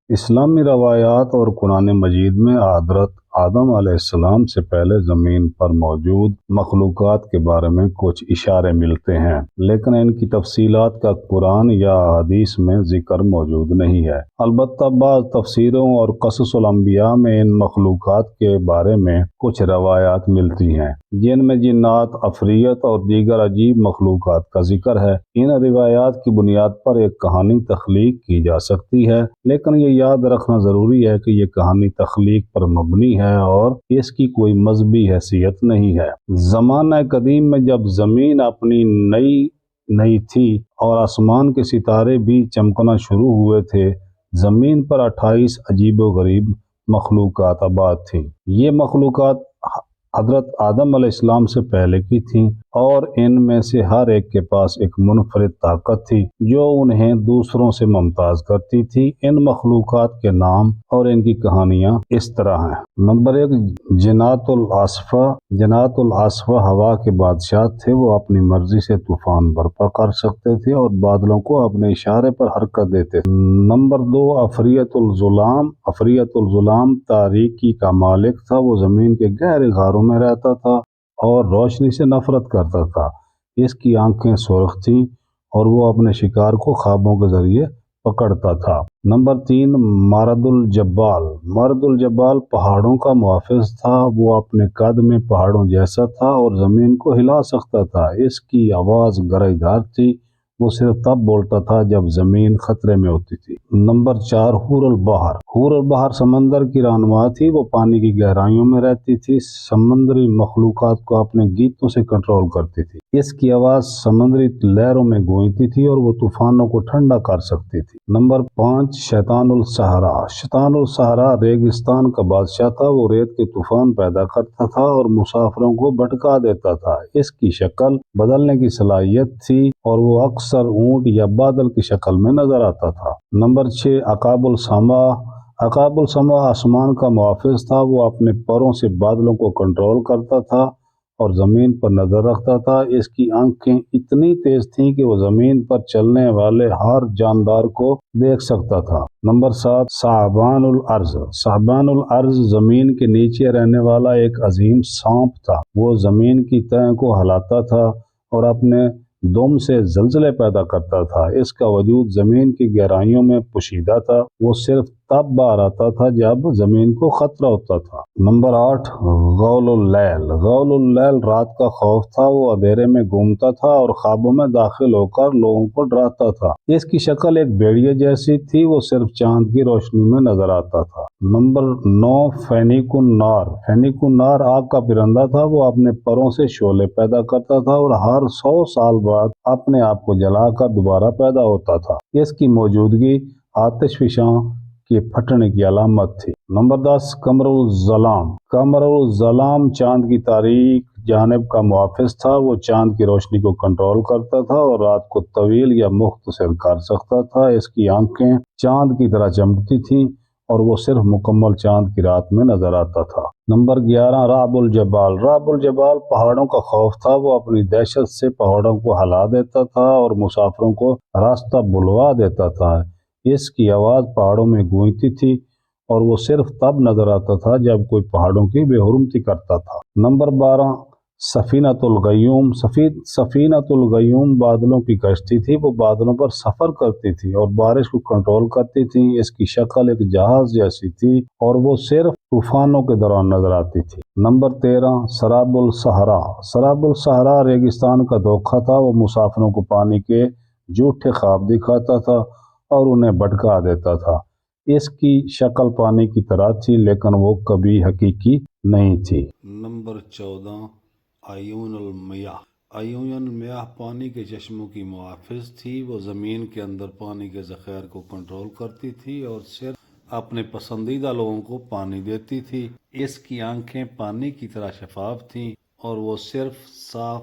اسلامی روایات اور قرآن مجید میں حضرت آدم علیہ السلام سے پہلے زمین پر موجود مخلوقات کے بارے میں کچھ اشارے ملتے ہیں، لیکن ان کی تفصیلات کا قرآن یا حدیث میں ذکر موجود نہیں ہے۔ البتہ بعض تفسیروں اور قصص الانبیاء میں ان مخلوقات کے بارے میں کچھ روایات ملتی ہیں، جن میں جنات، عفریت اور دیگر عجیب مخلوقات کا ذکر ہے۔ ان روایات کی بنیاد پر ایک کہانی تخلیق کی جا سکتی ہے، لیکن یہ یاد رکھنا ضروری ہے کہ یہ کہانی تخلیق پر مبنی ہے اور اس کی کوئی مذہبی حیثیت نہیں ہے۔ زمانہ قدیم میں جب زمین اپنی نئی تھی اور آسمان کے ستارے بھی چمکنا شروع ہوئے تھے، زمین پر 28 عجیب و غریب مخلوقات آباد تھیں۔ یہ مخلوقات حضرت آدم علیہ السلام سے پہلے کی تھیں اور ان میں سے ہر ایک کے پاس ایک منفرد طاقت تھی جو انہیں دوسروں سے ممتاز کرتی تھی۔ ان مخلوقات کے نام اور ان کی کہانیاں اس طرح ہیں۔ نمبر 1، جنات العاصفہ۔ جنات العاصفہ ہوا کے بادشاہ تھے۔ وہ اپنی مرضی سے طوفان برپا کر سکتے تھے اور بادلوں کو اپنے اشارے پر حرکت دیتے تھے۔ نمبر 2، عفریت الظلام۔ عفریت الظلام تاریکی کا مالک تھا۔ وہ زمین کے گہرے غاروں میں رہتا تھا اور روشنی سے نفرت کرتا تھا۔ اس کی آنکھیں سرخ تھیں اور وہ اپنے شکار کو خوابوں کے ذریعے پکڑتا تھا۔ نمبر 3، مارد الجبال۔ مارد الجبال پہاڑوں کا محافظ تھا۔ وہ اپنے قد میں پہاڑوں جیسا تھا اور زمین کو ہلا سکتا تھا۔ اس کی آواز گرجدار تھی۔ وہ صرف تب بولتا تھا جب زمین خطرے میں ہوتی تھی۔ نمبر 4، حور البحر۔ حور البحر سمندر کی رہنما تھی۔ وہ پانی کی گہرائیوں میں رہتی تھی، سمندری مخلوقات کو اپنے گیتوں سے کنٹرول کرتی تھی۔ اس کی آواز سمندری لہروں میں گونجتی تھی اور وہ طوفانوں کو ٹھنڈا کر سکتی تھی۔ نمبر 5، شیطان الصحرا۔ شیطان الصحرا ریگستان کا بادشاہ تھا۔ وہ ریت کے طوفان پیدا کرتا تھا اور مسافروں کو بھٹکا دیتا تھا۔ اس کی شکل بدلنے کی صلاحیت تھی اور وہ اکثر اونٹ یا بادل کی شکل میں نظر آتا تھا۔ نمبر 6، عقاب السما۔ عقاب السما آسمان کا محافظ تھا۔ وہ اپنے پروں سے بادلوں کو کنٹرول کرتا تھا اور زمین پر نظر رکھتا تھا۔ اس کی آنکھیں اتنی تیز تھیں کہ وہ زمین پر چلنے والے ہر جاندار کو دیکھ سکتا تھا۔ نمبر 7، ثعبان الارض۔ ثعبان الارض زمین کے نیچے رہنے والا ایک عظیم سانپ تھا۔ وہ زمین کی تہہ کو ہلاتا تھا اور اپنے دم سے زلزلے پیدا کرتا تھا۔ اس کا وجود زمین کی گہرائیوں میں پوشیدہ تھا۔ وہ صرف تب باہر آتا تھا جب زمین کو خطرہ ہوتا تھا۔ نمبر 8، غول اللیل۔ غول اللیل رات کا خوف تھا۔ وہ اندھیرے میں گھومتا تھا اور خوابوں میں داخل ہو کر لوگوں کو ڈراتا تھا۔ اس کی شکل ایک بھیڑیے جیسی تھی۔ وہ صرف چاند کی روشنی میں نظر آتا تھا۔ نمبر 9، فینیک النار۔ فینیک النار آگ کا پرندہ تھا۔ وہ اپنے پروں سے شعلے پیدا کرتا تھا اور ہر 100 سال بعد اپنے آپ کو جلا کر دوبارہ پیدا ہوتا تھا۔ اس کی موجودگی آتش فشاں کے پھٹنے کی علامت تھی۔ نمبر 10، قمر الظلام۔ قمر الظلام چاند کی تاریک جانب کا محافظ تھا۔ وہ چاند کی روشنی کو کنٹرول کرتا تھا اور رات کو طویل یا مختصر کر سکتا تھا۔ اس کی آنکھیں چاند کی طرح چمکتی تھیں اور وہ صرف مکمل چاند کی رات میں نظر آتا تھا۔ نمبر 11، رعب الجبال۔ رعب الجبال پہاڑوں کا خوف تھا۔ وہ اپنی دہشت سے پہاڑوں کو ہلا دیتا تھا اور مسافروں کو راستہ بھلوا دیتا تھا۔ اس کی آواز پہاڑوں میں گونجتی تھی اور وہ صرف تب نظر آتا تھا جب کوئی پہاڑوں کی بے حرمتی کرتا تھا۔ نمبر 12، سفینۃ الغیوم۔ سفینۃ الغیوم بادلوں کی کشتی تھی۔ وہ بادلوں پر سفر کرتی تھی اور بارش کو کنٹرول کرتی تھی۔ اس کی شکل ایک جہاز جیسی تھی اور وہ صرف طوفانوں کے دوران نظر آتی تھی۔ نمبر 13، سراب الصحرا۔ سراب الصحرا ریگستان کا دھوکہ تھا۔ وہ مسافروں کو پانی کے جھوٹے خواب دکھاتا تھا اور انہیں بھٹکا دیتا تھا۔ اس کی شکل پانی کی طرح تھی لیکن وہ کبھی حقیقی نہیں تھی۔ نمبر 14، عیون المیاہ۔ عیون المیاہ پانی کے چشموں کی محافظ تھی۔ وہ زمین کے اندر پانی کے ذخائر کو کنٹرول کرتی تھی اور صرف اپنے پسندیدہ لوگوں کو پانی دیتی تھی۔ اس کی آنکھیں پانی کی طرح شفاف تھیں اور وہ صرف صاف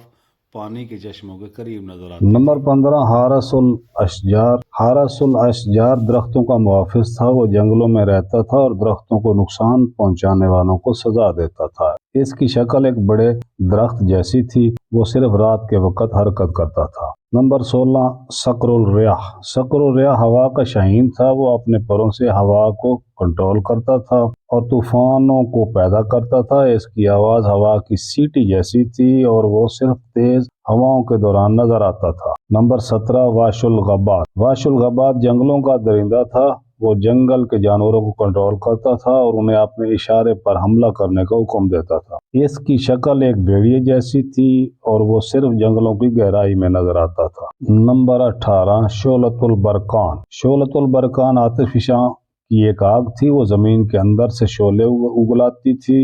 پانی کے چشموں کے قریب نظر آتی۔ نمبر 15، حارس الاشجار۔ حارس الاشجار درختوں کا محافظ تھا۔ وہ جنگلوں میں رہتا تھا اور درختوں کو نقصان پہنچانے والوں کو سزا دیتا تھا۔ اس کی شکل ایک بڑے درخت جیسی تھی، وہ صرف رات کے وقت حرکت کرتا تھا۔ نمبر 16 صقر الریاح۔ صقر الریاح ہوا کا شاہین تھا، وہ اپنے پروں سے ہوا کو کنٹرول کرتا تھا اور طوفانوں کو پیدا کرتا تھا۔ اس کی آواز ہوا کی سیٹی جیسی تھی اور وہ صرف تیز ہواؤں کے دوران نظر آتا تھا۔ نمبر 17 واش الغابات۔ واش الغابات جنگلوں کا درندہ تھا، وہ جنگل کے جانوروں کو کنٹرول کرتا تھا اور انہیں اپنے اشارے پر حملہ کرنے کا حکم دیتا تھا۔ اس کی شکل ایک بھیڑیے جیسی تھی اور وہ صرف جنگلوں کی گہرائی میں نظر آتا تھا۔ نمبر 18 شعلۃ البرقان۔ شعلۃ البرقان آتش فشاں کی ایک آگ تھی، وہ زمین کے اندر سے شعلے اگلاتی تھی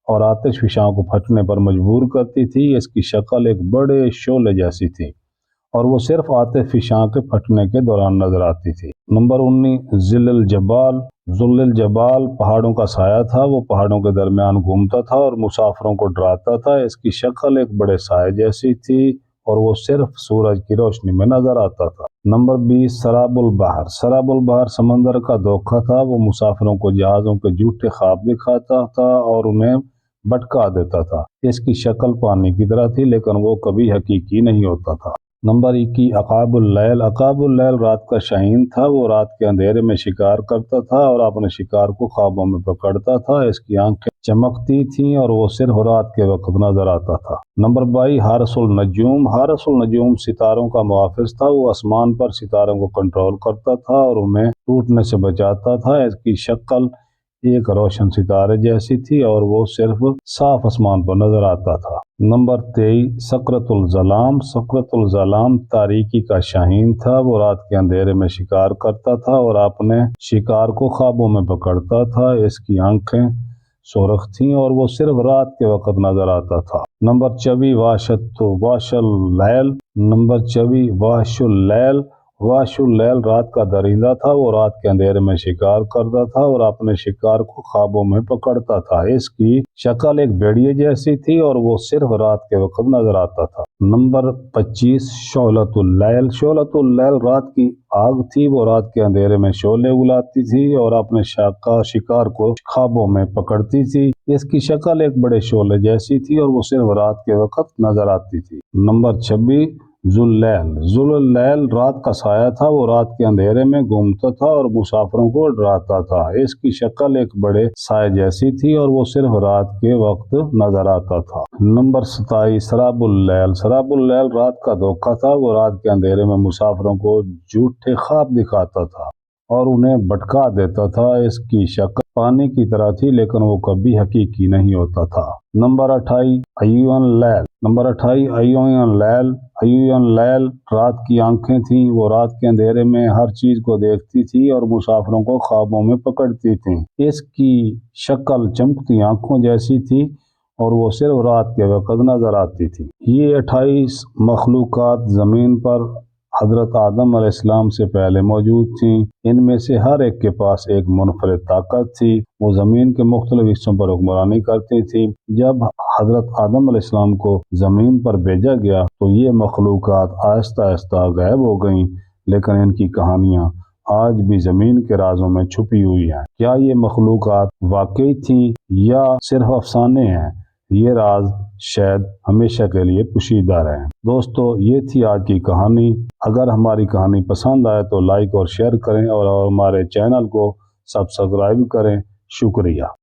اور آتش فشاں کو پھٹنے پر مجبور کرتی تھی۔ اس کی شکل ایک بڑے شعلے جیسی تھی اور وہ صرف آتش فشاں کے پھٹنے کے دوران نظر آتی تھی۔ نمبر 19 ظل الجبال۔ ظل الجبال پہاڑوں کا سایہ تھا، وہ پہاڑوں کے درمیان گھومتا تھا اور مسافروں کو ڈراتا تھا۔ اس کی شکل ایک بڑے سائے جیسی تھی اور وہ صرف سورج کی روشنی میں نظر آتا تھا۔ نمبر 20 سراب البحر۔ سراب البحر سمندر کا دھوکہ تھا، وہ مسافروں کو جہازوں کے جھوٹے خواب دکھاتا تھا اور انہیں بھٹکا دیتا تھا۔ اس کی شکل پانی کی طرح تھی لیکن وہ کبھی حقیقی نہیں ہوتا تھا۔ نمبر 21 عقاب اللیل۔ عقاب اللیل رات کا شاہین تھا، وہ رات کے اندھیرے میں شکار کرتا تھا اور اپنے شکار کو خوابوں میں پکڑتا تھا۔ اس کی آنکھیں چمکتی تھیں اور وہ صرف رات کے وقت نظر آتا تھا۔ نمبر 22 حارس النجوم۔ حارس النجوم ستاروں کا محافظ تھا، وہ آسمان پر ستاروں کو کنٹرول کرتا تھا اور انہیں ٹوٹنے سے بچاتا تھا۔ اس کی شکل ایک روشن ستارے جیسی تھی اور وہ صرف صاف آسمان پر نظر آتا تھا۔ نمبر 23 سکرۃ الظلام۔ سکرۃ الظلام تاریکی کا شاہین تھا، وہ رات کے اندھیرے میں شکار کرتا تھا اور اپنے شکار کو خوابوں میں پکڑتا تھا۔ اس کی آنکھیں سرخ تھیں اور وہ صرف رات کے وقت نظر آتا تھا۔ نمبر 24 واش اللیل۔ نمبر 24 واش اللیل۔ واش اللیل رات کا درندہ تھا، وہ رات کے اندھیرے میں شکار کرتا تھا اور اپنے شکار کو خوابوں میں پکڑتا تھا۔ اس کی شکل ایک بھیڑیے جیسی تھی اور وہ صرف رات کے وقت نظر آتا تھا۔ نمبر 25 شعلۃ اللیل۔ شعلۃ اللیل رات کی آگ تھی، وہ رات کے اندھیرے میں شعلے اگلاتی تھی اور اپنے شکار کو خوابوں میں پکڑتی تھی۔ اس کی شکل ایک بڑے شعلے جیسی تھی اور وہ صرف رات کے وقت نظر آتی تھی۔ نمبر 26 ذو اللیل۔ ذو اللیل رات کا سایہ تھا، وہ رات کے اندھیرے میں گھومتا تھا اور مسافروں کو ڈراتا تھا۔ اس کی شکل ایک بڑے سائے جیسی تھی اور وہ صرف رات کے وقت نظر آتا تھا۔ نمبر 27 سراب اللیل۔ سراب اللیل رات کا دھوکہ تھا، وہ رات کے اندھیرے میں مسافروں کو جھوٹے خواب دکھاتا تھا اور انہیں بھٹکا دیتا تھا۔ اس کی شکل پانی کی طرح تھی لیکن وہ کبھی حقیقی نہیں ہوتا تھا۔ نمبر 28 ایون لیل۔ نمبر 28 ایون لیل۔ ایون لیل رات کی آنکھیں تھیں، وہ رات کے اندھیرے میں ہر چیز کو دیکھتی تھی اور مسافروں کو خوابوں میں پکڑتی تھیں۔ اس کی شکل چمکتی آنکھوں جیسی تھی اور وہ صرف رات کے وقت نظر آتی تھی۔ یہ 28 مخلوقات زمین پر حضرت آدم علیہ السلام سے پہلے موجود تھیں۔ ان میں سے ہر ایک کے پاس ایک منفرد طاقت تھی، وہ زمین کے مختلف حصوں پر حکمرانی کرتی تھی۔ جب حضرت آدم علیہ السلام کو زمین پر بھیجا گیا تو یہ مخلوقات آہستہ آہستہ غائب ہو گئیں، لیکن ان کی کہانیاں آج بھی زمین کے رازوں میں چھپی ہوئی ہیں۔ کیا یہ مخلوقات واقعی تھیں یا صرف افسانے ہیں؟ یہ راز شاید ہمیشہ کے لیے پوشیدہ رہیں۔ دوستو، یہ تھی آج کی کہانی۔ اگر ہماری کہانی پسند آئے تو لائک اور شیئر کریں اور ہمارے چینل کو سبسکرائب کریں۔ شکریہ۔